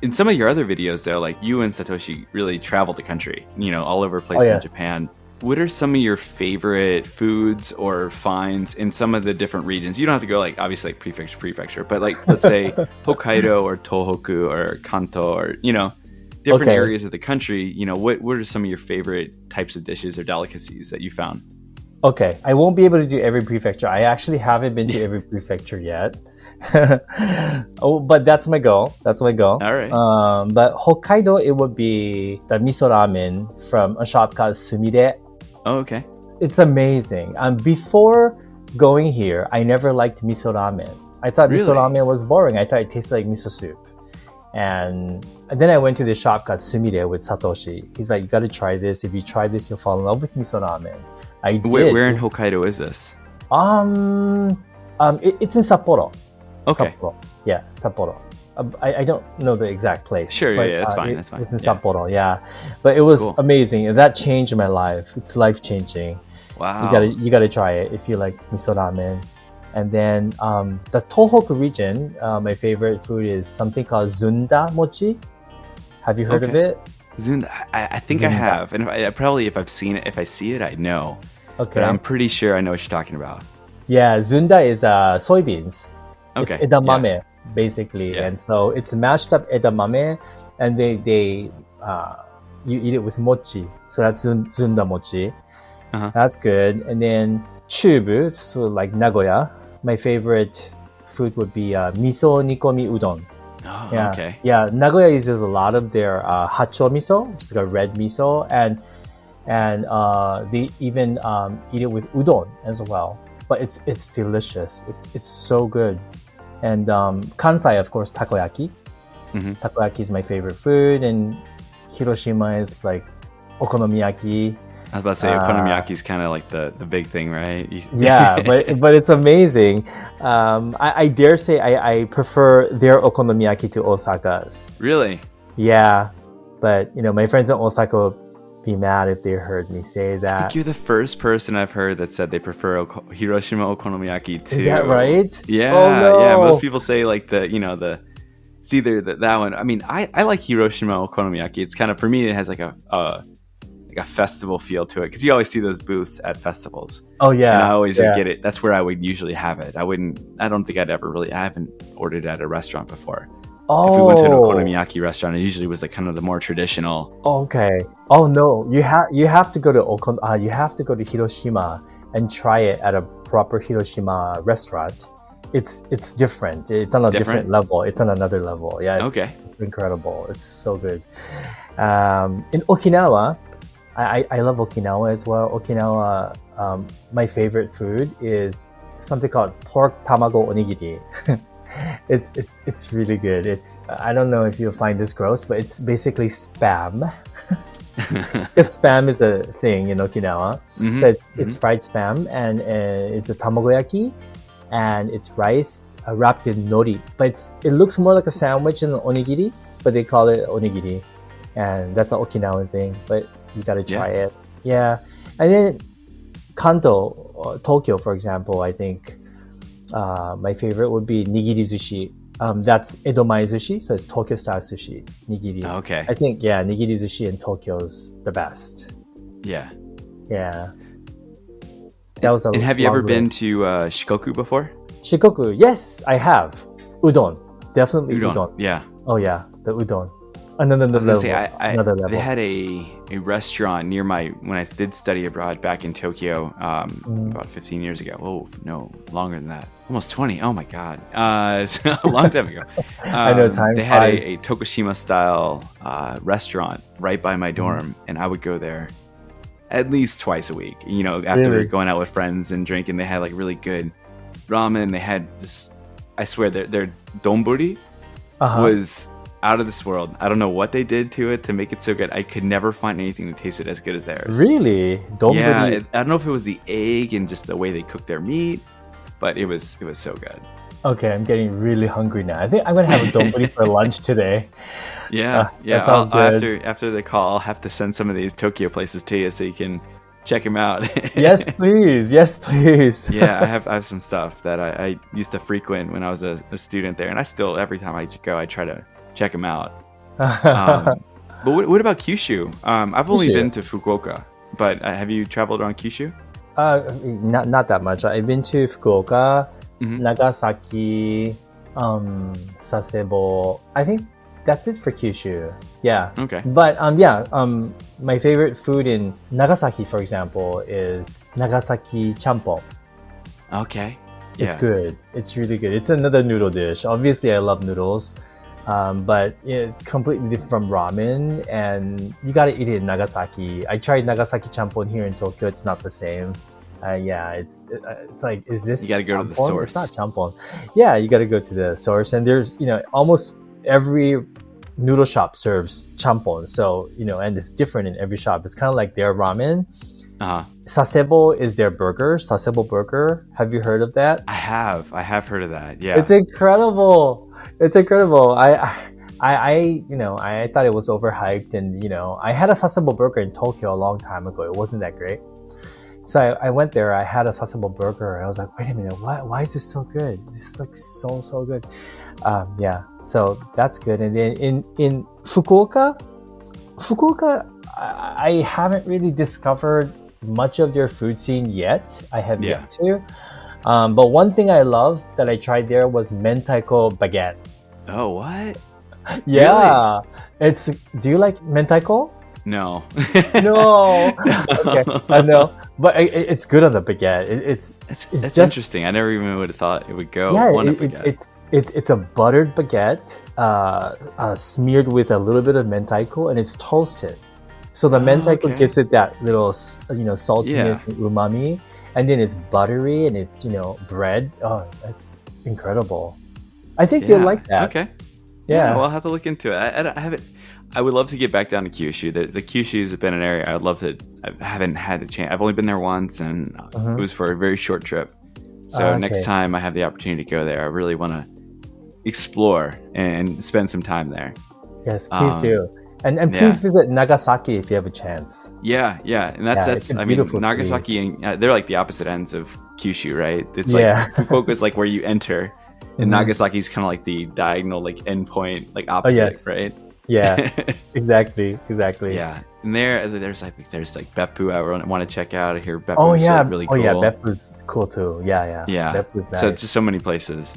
In some of your other videos, though, like you and Satoshi really travel the country, all over the place in Japan. What are some of your favorite foods or finds in some of the different regions? You don't have to go obviously prefecture, but let's say Hokkaido or Tohoku or Kanto or different areas of the country. What are some of your favorite types of dishes or delicacies that you found? Okay, I won't be able to do every prefecture. I actually haven't been to every prefecture yet. But that's my goal. All right. But Hokkaido, it would be the miso ramen from a shop called Sumire. Oh, okay. It's amazing. Before going here, I never liked miso ramen. I thought miso ramen was boring. I thought it tasted like miso soup. And then I went to this shop called Sumire with Satoshi. He's like, you got to try this. If you try this, you'll fall in love with miso ramen. I did. Where in Hokkaido is this? It's in Sapporo. Okay. Sapporo. Yeah, Sapporo. I don't know the exact place. Sure, but, yeah, that's fine. That's fine. It's in Sapporo, yeah. But it was amazing. That changed my life. It's life changing. Wow. You gotta try it if you like miso ramen. And then the Tohoku region, my favorite food is something called zunda mochi. Have you heard of it? Zunda. I think I have, and if I've seen it, if I see it, I know. Okay. But I'm pretty sure I know what you're talking about. Yeah, zunda is soybeans. Okay. It's edamame, basically. Yeah. And so it's mashed up edamame, and you eat it with mochi. So that's zunda mochi. That's good. And then chubu, so like Nagoya. My favorite food would be miso nikomi udon. Oh, Yeah. okay. Yeah, Nagoya uses a lot of their hacho miso, which is like a red miso, and they even eat it with udon as well. But it's delicious. It's so good. And Kansai, of course, takoyaki. Takoyaki is my favorite food, and Hiroshima is like okonomiyaki. I was about to say okonomiyaki is kind of like the big thing, right? Yeah, but it's amazing. I dare say I prefer their okonomiyaki to Osaka's. Really? Yeah, but my friends in Osaka will be mad if they heard me say that. I think you're the first person I've heard that said they prefer Hiroshima okonomiyaki too. Is that right? Yeah, Oh, no. yeah. Most people say like it's either that one. I mean, I like Hiroshima okonomiyaki. It's kind of, for me, it has like a festival feel to it, because you always see those booths at festivals. Oh yeah, and I always would get it. That's where I would usually have it. I don't think I haven't ordered at a restaurant before. Oh, if we went to an okonomiyaki restaurant, it usually was kind of the more traditional. Okay. Oh no, you have to go to Hiroshima and try it at a proper Hiroshima restaurant. It's different. It's on a different level. It's on another level. Yeah. It's incredible. It's so good. In Okinawa, I love Okinawa as well. Okinawa, my favorite food is something called pork tamago onigiri. It's really good. I don't know if you'll find this gross, but it's basically spam. Because spam is a thing in Okinawa. So it's fried spam, and it's a tamagoyaki, and it's rice wrapped in nori. But it looks more like a sandwich than an onigiri, but they call it onigiri, and that's an Okinawan thing. But you gotta try it. Yeah. And then Kanto, Tokyo, for example, I think my favorite would be nigiri sushi. That's edomae sushi, so it's Tokyo style sushi, nigiri. Okay. I think, nigiri sushi in Tokyo is the best. Yeah. Yeah. That was And have you ever been to Shikoku before? Shikoku, yes, I have. Udon, definitely udon. Yeah. Oh yeah, the udon. Another I was level. gonna say Another level. they had a restaurant near when I did study abroad back in Tokyo about 15 years ago. Oh no, longer than that, almost 20. Oh my god, so a long time ago. I know time They had flies. a Tokushima style restaurant right by my dorm, and I would go there at least twice a week. You know, after Really? going out with friends and drinking, they had like really good ramen. They had this. I swear their donburi was out of this world. I don't know what they did to it to make it so good. I could never find anything that tasted as good as theirs. Really? Donburi? Yeah, I don't know if it was the egg and just the way they cooked their meat, but it was so good. Okay, I'm getting really hungry now. I think I'm gonna have a donburi for lunch today. Yeah, that sounds good. After the call, I'll have to send some of these Tokyo places to you so you can check them out. Yes, please. Yes, please. Yeah, I have some stuff that I used to frequent when I was a student there, and I still, every time I go, I try to check them out. But what about Kyushu? I've only Kyushu. been to Fukuoka, but have you traveled around Kyushu? Not that much. I've been to Fukuoka, Mhm. Nagasaki, Sasebo. I think that's it for Kyushu. Yeah. Okay. But my favorite food in Nagasaki, for example, is Nagasaki champon. Okay. It's Yeah. good. It's really good. It's another noodle dish. Obviously, I love noodles, but it's completely different from ramen, and you gotta eat it in Nagasaki. I tried Nagasaki champon here in Tokyo. It's not the same. It's like, is this? You gotta go to the champon? source. It's not champon. Yeah, you gotta go to the source, and there's almost every noodle shop serves champon. So and it's different in every shop. It's kind of like their ramen. Sasebo is their burger. Sasebo burger. Have you heard of that? I have heard of that. Yeah. It's incredible. It's incredible. I thought it was overhyped, and I had a Sasebo burger in Tokyo a long time ago. It wasn't that great. So I went there. I had a Sasebo burger. And I was like, wait a minute, why is this so good? This is like so good. Yeah. So that's good. And then in Fukuoka, I haven't really discovered much of their food scene yet. I have yet to. But one thing I love that I tried there was mentaiko baguette. Oh, what? Yeah. Really? Do you like mentaiko? No. No. Okay. No. But it's good on the baguette. It's That's just interesting. I never even would have thought it would go on a baguette. It's a buttered baguette smeared with a little bit of mentaiko, and it's toasted. So the mentaiko gives it that little saltiness and umami, and then it's buttery and it's bread. Oh, that's incredible. I think you'll like that. Okay. Yeah. Well, I'll have to look into it. I haven't. I would love to get back down to Kyushu. The Kyushu's have been an area I would love to. I haven't had a chance. I've only been there once, and it was for a very short trip. So next time I have the opportunity to go there, I really want to explore and spend some time there. Yes, please do. And please visit Nagasaki if you have a chance. Yeah, and that's it's a I mean, beautiful Nagasaki and they're like the opposite ends of Kyushu, right? It's Yeah. like Fukuoka is like where you enter, and Nagasaki's kind of like the diagonal, like endpoint, like opposite, yes. right? Yeah, exactly. Yeah, and there's like Beppu I want to check out. I hear Beppu really cool. Oh yeah, Beppu's cool too. Yeah. Beppu's nice. So it's just so many places.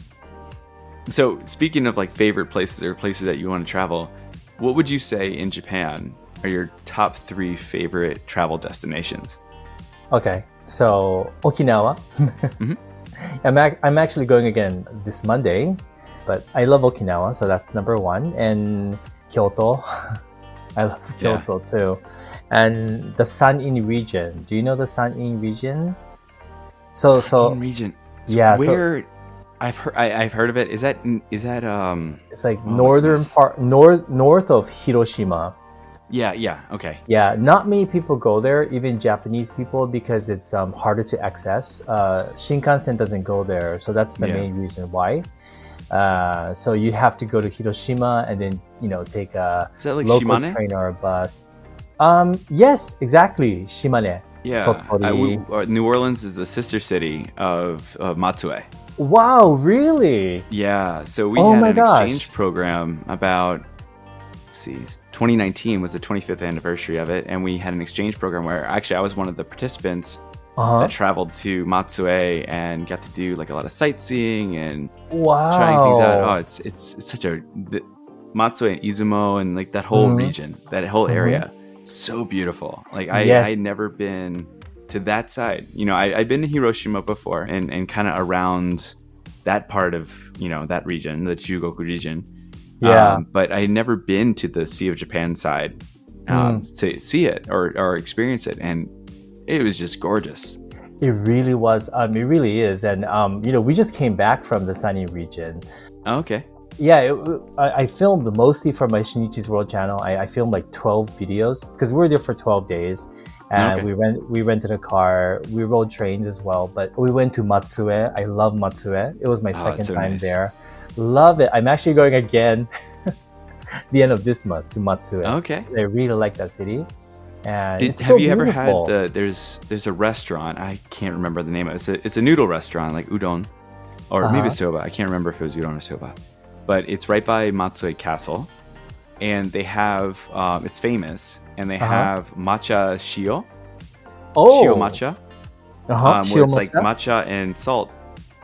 So speaking of like favorite places or places that you want to travel, what would you say in Japan are your top 3 favorite travel destinations? Okay, so Okinawa. I'm actually going again this Monday, but I love Okinawa, so that's number 1. And Kyoto. I love Kyoto too. And the San-in region. Do you know the San-in region? San-in region. Yeah. Where I've heard of it. Is that It's like northern part, north of Hiroshima. Yeah. Okay. Yeah, not many people go there, even Japanese people, because it's harder to access. Shinkansen doesn't go there, so that's the main reason why. So you have to go to Hiroshima and then take a local Shimane? train or a bus. Yes, exactly, Shimane. Yeah. Tottori. New Orleans is the sister city of Matsue. Wow, really? Yeah. So we had an exchange program about 2019 was the 25th anniversary of it, and we had an exchange program where actually I was one of the participants that traveled to Matsue and got to do like a lot of sightseeing and trying things out. Oh, it's such a Matsue and Izumo and like that whole region, that whole area, so beautiful. Like I had never been to that side. You know, I've been to Hiroshima before and kind of around that part of, you know, that region, the Chugoku region. But I had never been to the Sea of Japan side to see it or experience it, and it was just gorgeous. It really was. It really is. And, you know, we just came back from the sunny region. Oh, okay. Yeah, I filmed mostly for my Shinichi's World channel. I filmed like 12 videos because we were there for 12 days. And we rented a car. We rode trains as well. But we went to Matsue. I love Matsue. It was my second time there. Love it. I'm actually going again the end of this month to Matsue. Okay. I really like that city. And have you ever had there's a restaurant, I can't remember the name of it. It's a noodle restaurant, like udon, or maybe soba. I can't remember if it was udon or soba. But it's right by Matsue Castle, and they have it's famous, and they have matcha shio. Shio matcha. Where it's like matcha and salt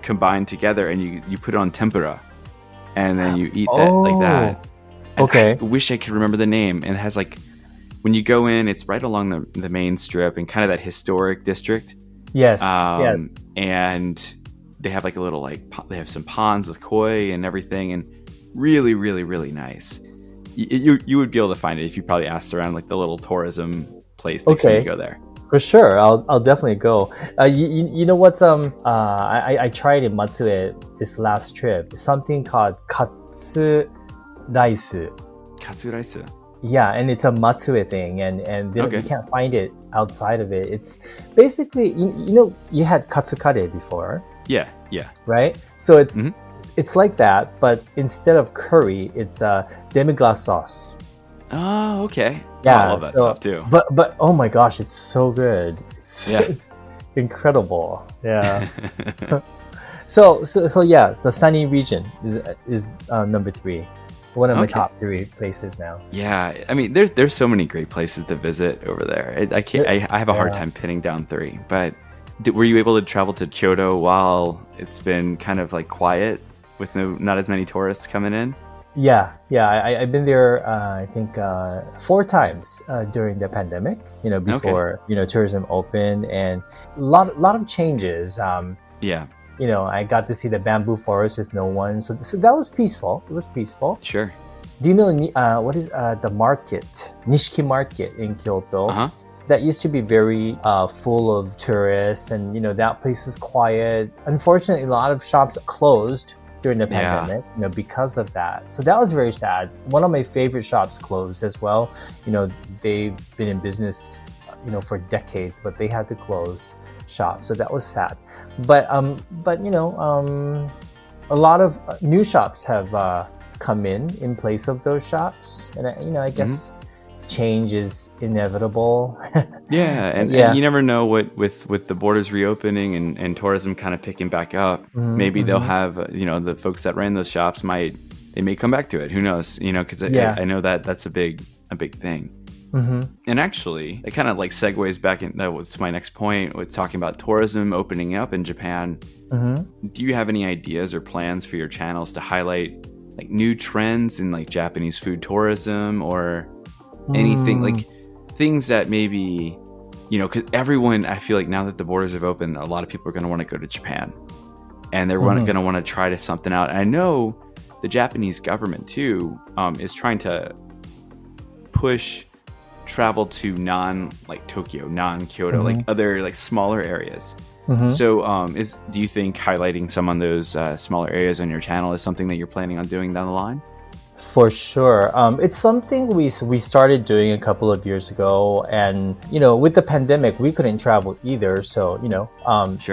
combined together, and you put it on tempura, and then you eat that like that. And I wish I could remember the name. And it has like, when you go in, it's right along the main strip and kind of that historic district. Yes. And they have like a little they have some ponds with koi and everything, and really, really, really nice. You would be able to find it if you probably asked around like the little tourism place next time you go there. For sure, I'll definitely go. You know what's I tried in Matsue this last trip. Something called katsu rice. Katsu rice. Yeah, and it's a Matsue thing, and you can't find it outside of it. It's basically you know you had katsu kare before. Yeah. Right. So it's like that, but instead of curry, it's demi-glace sauce. Oh, okay. Yeah, I love that stuff too. But oh my gosh, it's so good. It's incredible. Yeah. so yeah, the sunny region is number 3. One of my top 3 places now. Yeah, I mean, there's so many great places to visit over there. I have a hard time pinning down 3. But were you able to travel to Kyoto while it's been kind of like quiet with not as many tourists coming in? Yeah. I've been there. I think 4 times during the pandemic. You know, before tourism opened, and a lot of changes. You know, I got to see the bamboo forest with no one, so that was peaceful. It was peaceful. Sure. Do you know what is the market, Nishiki Market in Kyoto? That used to be very full of tourists, and you know that place is quiet. Unfortunately, a lot of shops closed during the pandemic, you know, because of that. So that was very sad. One of my favorite shops closed as well. You know, they've been in business, you know, for decades, but they had to close shop. So that was sad. But you know, a lot of new shops have come in place of those shops, and you know, I guess change is inevitable. And you never know what with the borders reopening and tourism kind of picking back up. Maybe they'll have you know, the folks that ran those shops may come back to it. Who knows? You know, because I know that's a big thing. And actually, it kind of like segues back in. That was my next point. Was talking about tourism opening up in Japan. Do you have any ideas or plans for your channels to highlight like new trends in like Japanese food tourism or anything like things that maybe, you know, because everyone, I feel like now that the borders have opened, a lot of people are going to want to go to Japan, and they're going to want to try something out. And I know the Japanese government too is trying to push travel to Tokyo, non-Kyoto, like other like smaller areas. So do you think highlighting some of those smaller areas on your channel is something that you're planning on doing down the line? For sure. It's something we started doing a couple of years ago, and you know, with the pandemic we couldn't travel either, so you know,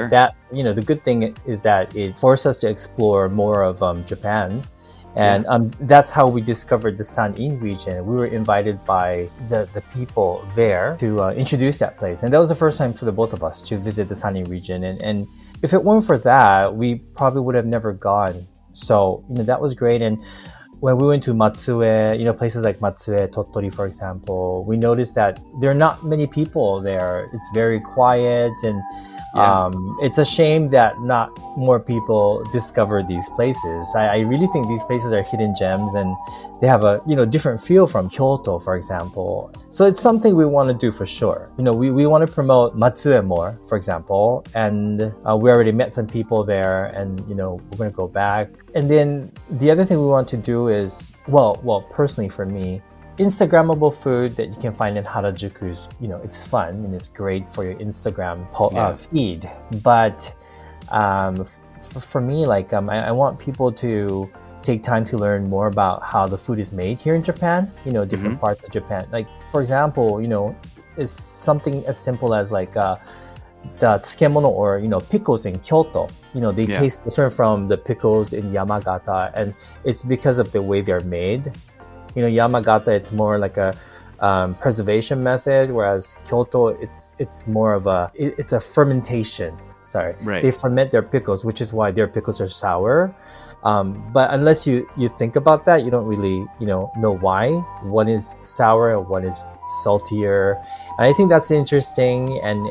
that, you know, the good thing is that it forced us to explore more of Japan. And that's how we discovered the San-in region. We were invited by the people there to introduce that place. And that was the first time for the both of us to visit the San-in region. And if it weren't for that, we probably would have never gone. So, you know, that was great. And when we went to Matsue, you know, places like Matsue, Tottori, for example, we noticed that there are not many people there. It's very quiet, and Yeah. It's a shame that not more people discover these places. I really think these places are hidden gems, and they have a different feel from Kyoto, for example. So it's something we want to do for sure. We want to promote Matsue more, for example, and we already met some people there, and we're going to go back. And then the other thing we want to do is, well, personally for me, Instagrammable food that you can find in Harajuku's, it's fun and it's great for your Instagram feed. But for me, like I want people to take time to learn more about how the food is made here in Japan, different parts of Japan. Like, for example, it's something as simple as like the tsukemono or pickles in Kyoto. They taste different from the pickles in Yamagata, and it's because of the way they're made. Yamagata, it's more like a preservation method, whereas Kyoto, it's more of it's a fermentation. Sorry, right. They ferment their pickles, which is why their pickles are sour. But unless you think about that, you don't really know why one is sour and one is saltier. And I think that's interesting, and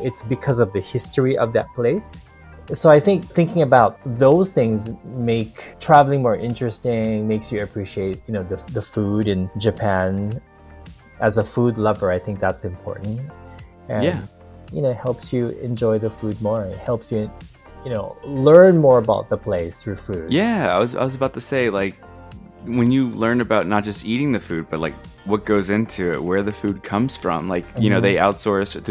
it's because of the history of that place. So I think thinking about those things make traveling more interesting, makes you appreciate the food in Japan. As a food lover, I think that's important. And it helps you enjoy the food more. It helps you learn more about the place through food. Yeah, I was about to say, like, when you learn about not just eating the food, but like what goes into it, where the food comes from, like they outsource,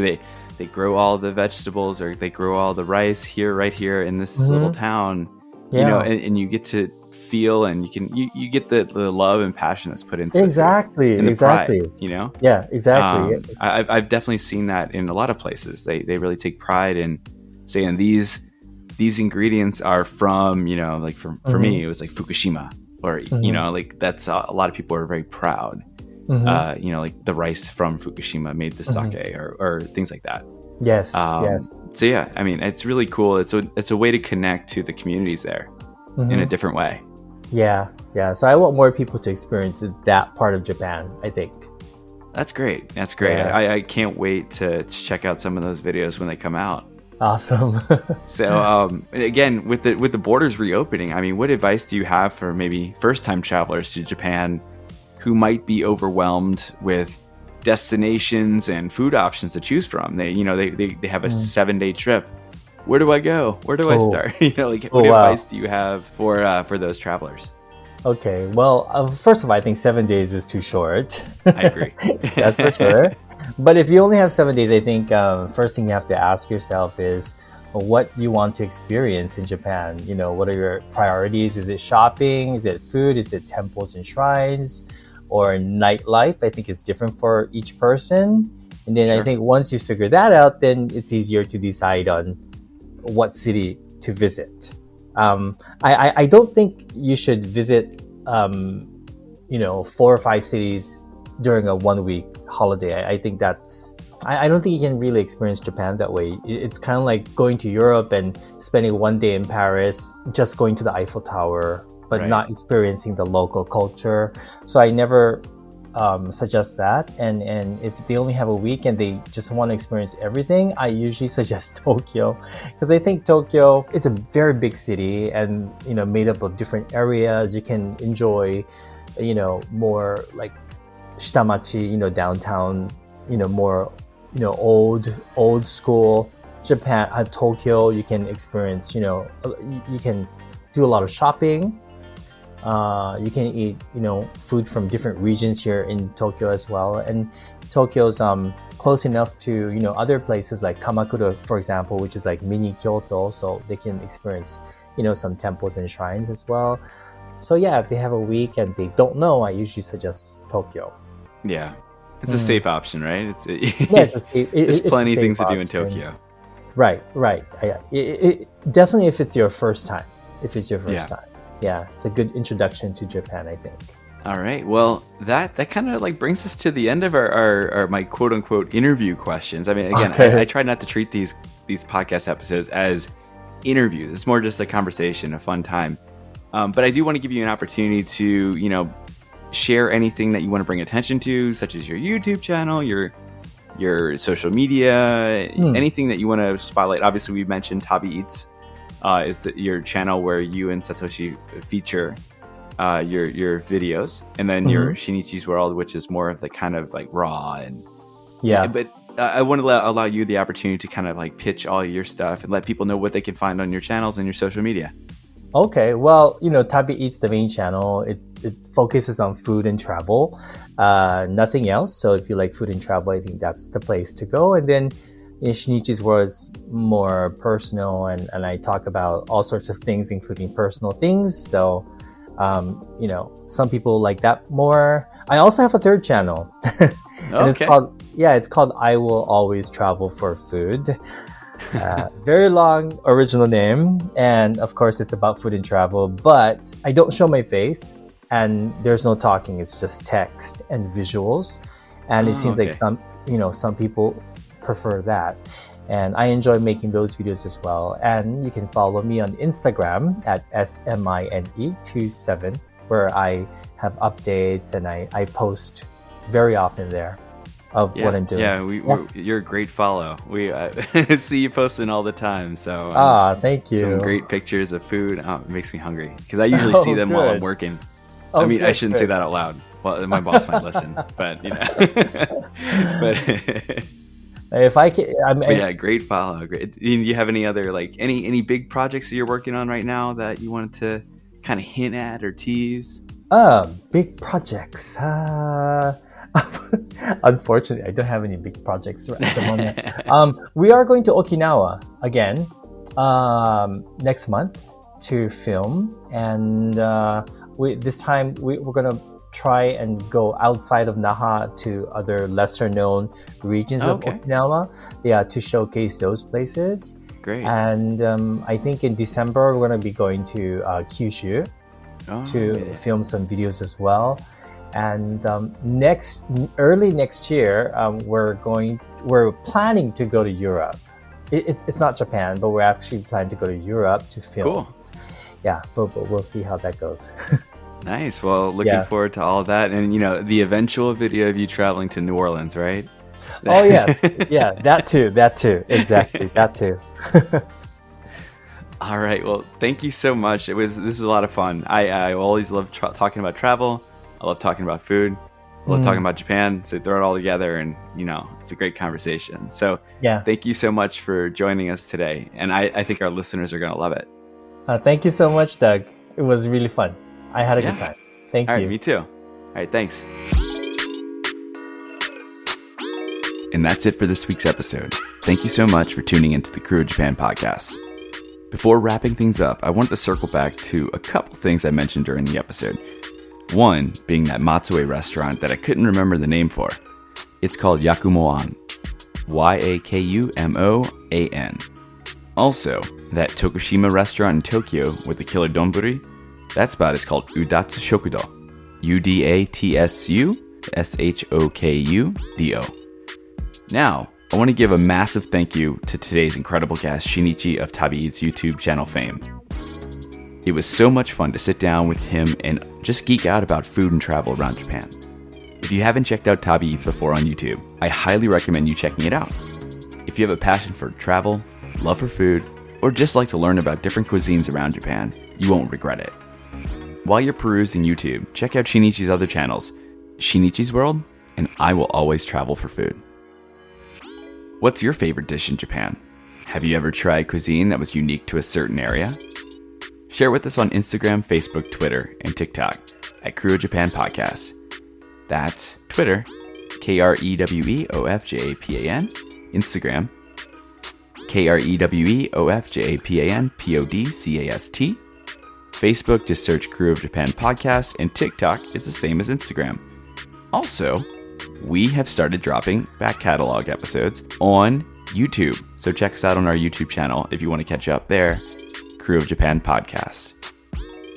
they grow all the vegetables, or they grow all the rice right here in this little town, and you get to feel, and you get the love and passion that's put into exactly the exactly pride, yeah, exactly. I've definitely seen that in a lot of places. They really take pride in saying these ingredients are from like for me it was like Fukushima, or like that's a lot of people are very proud. Like the rice from Fukushima made the sake, or things like that. Yes. So yeah, I mean, it's really cool. It's a way to connect to the communities there in a different way. Yeah. So I want more people to experience that part of Japan, I think. That's great. Yeah. I can't wait to check out some of those videos when they come out. Awesome. So again, with the borders reopening, I mean, what advice do you have for maybe first-time travelers to Japan who might be overwhelmed with destinations and food options to choose from? They have a 7-day trip. Where do I go? Where do I start? What advice do you have for those travelers? Okay, well, first of all, I think 7 days is too short. I agree. That's for sure. But if you only have 7 days, I think first thing you have to ask yourself is what you want to experience in Japan. What are your priorities? Is it shopping? Is it food? Is it temples and shrines? Or nightlife? I think it's different for each person. And then I think once you figure that out, then it's easier to decide on what city to visit. I don't think you should visit 4 or 5 cities during a 1-week holiday. I think I don't think you can really experience Japan that way. It's kind of like going to Europe and spending 1 day in Paris, just going to the Eiffel Tower, but not experiencing the local culture. So I never suggest that. And if they only have a week and they just want to experience everything, I usually suggest Tokyo, because I think Tokyo, it's a very big city and made up of different areas. You can enjoy more like shitamachi, downtown, more old school Japan. At Tokyo, you can experience you can do a lot of shopping. You can eat, food from different regions here in Tokyo as well. And Tokyo's close enough to, other places like Kamakura, for example, which is like mini Kyoto. So they can experience, some temples and shrines as well. So yeah, if they have a week and they don't know, I usually suggest Tokyo. Yeah. It's a safe option, right? There's plenty of things to do in Tokyo. Right. Definitely if it's your first time. Time. Yeah, it's a good introduction to Japan, I think. All right. Well, that kind of like brings us to the end of our my quote unquote interview questions. I mean, again, I try not to treat these podcast episodes as interviews. It's more just a conversation, a fun time. But I do want to give you an opportunity to, share anything that you want to bring attention to, such as your YouTube channel, your your social media, anything that you want to spotlight. Obviously, we mentioned TabiEats is your channel where you and Satoshi feature your videos, and then your Shinichi's World, which is more of the kind of like raw and But I want to allow you the opportunity to kind of like pitch all your stuff and let people know what they can find on your channels and your social media. Okay, well, TabiEats, the main channel, it focuses on food and travel, nothing else. So if you like food and travel, I think that's the place to go. And then Shinichi's World is more personal, and I talk about all sorts of things, including personal things. So, some people like that more. I also have a third channel. And it's called I Will Always Travel for Food. Very long original name, and of course it's about food and travel, but I don't show my face and there's no talking. It's just text and visuals, and it seems like some people prefer that, and I enjoy making those videos as well. And you can follow me on Instagram at SMINE27, where I have updates and I post very often there of what I'm doing. You're a great follow. We see you posting all the time. So thank you. Some great pictures of food. Oh, it makes me hungry because I usually see them while I'm working. I shouldn't say that out loud. Well, my boss might listen, but but if I can, great follow. Great. Do you have any other any big projects that you're working on right now that you wanted to kind of hint at or tease? Big projects. Unfortunately, I don't have any big projects at the moment. We are going to Okinawa again next month to film, and this time we're going to try and go outside of Naha to other lesser known regions of Okinawa, to showcase those places. Great. And I think in December we're going to be going to Kyushu to film some videos as well. And early next year, we're planning to go to Europe. It's not Japan, but we're actually planning to go to Europe to film. Cool. Yeah, but we'll see how that goes. Nice. Well, looking forward to all of that, and the eventual video of you traveling to New Orleans, right? Oh yes, yeah, that too, exactly, that too. All right. Well, thank you so much. This is a lot of fun. I always love talking about travel. I love talking about food. I love talking about Japan. So throw it all together, and it's a great conversation. So thank you so much for joining us today, and I think our listeners are going to love it. Thank you so much, Doug. It was really fun. I had a good time. Thank you. All right, me too. All right, thanks. And that's it for this week's episode. Thank you so much for tuning into the Krewe of Japan podcast. Before wrapping things up, I wanted to circle back to a couple things I mentioned during the episode. One being that Matsue restaurant that I couldn't remember the name for. It's called Yakumoan. Yakumoan. Also, that Tokushima restaurant in Tokyo with the killer donburi, that spot is called Udatsu Shokudo. Udatsu Shokudo. Now, I want to give a massive thank you to today's incredible guest, Shinichi of TabiEats YouTube channel fame. It was so much fun to sit down with him and just geek out about food and travel around Japan. If you haven't checked out TabiEats before on YouTube, I highly recommend you checking it out. If you have a passion for travel, love for food, or just like to learn about different cuisines around Japan, you won't regret it. While you're perusing YouTube, check out Shinichi's other channels, Shinichi's World and I Will Always Travel for Food. What's your favorite dish in Japan? Have you ever tried cuisine that was unique to a certain area? Share with us on Instagram, Facebook, Twitter, and TikTok at Krewe of Japan Podcast. That's Twitter, KREWEOFJAPAN, Instagram, KREWEOFJAPAN, Facebook, just search Krewe of Japan Podcast, and TikTok is the same as Instagram. Also, we have started dropping back catalog episodes on YouTube, so check us out on our YouTube channel if you want to catch up there, Krewe of Japan Podcast.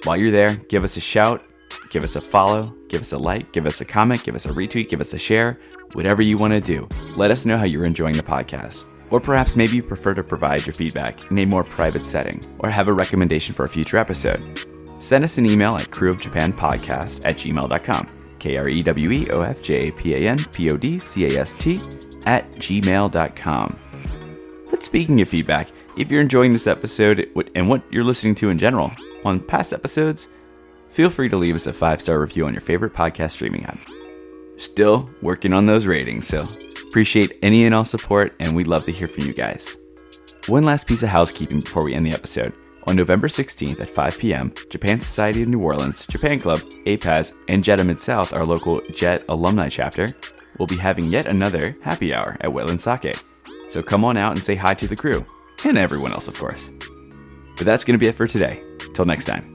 While you're there, give us a shout, give us a follow, give us a like, give us a comment, give us a retweet, give us a share, whatever you want to do. Let us know how you're enjoying the podcast. Or perhaps maybe you prefer to provide your feedback in a more private setting, or have a recommendation for a future episode. Send us an email at kreweofjapanpodcast@gmail.com, KREWEOFJAPANPODCAST gmail.com. But speaking of feedback, if you're enjoying this episode and what you're listening to in general on past episodes, feel free to leave us a 5-star review on your favorite podcast streaming app. Still working on those ratings, so appreciate any and all support, and we'd love to hear from you guys. One last piece of housekeeping before we end the episode. On November 16th at 5 p.m., Japan Society of New Orleans, Japan Club, APAS, and JETA Mid-South, our local JET alumni chapter, will be having yet another happy hour at Wetland Sake. So come on out and say hi to the crew, and everyone else, of course. But that's going to be it for today. Till next time.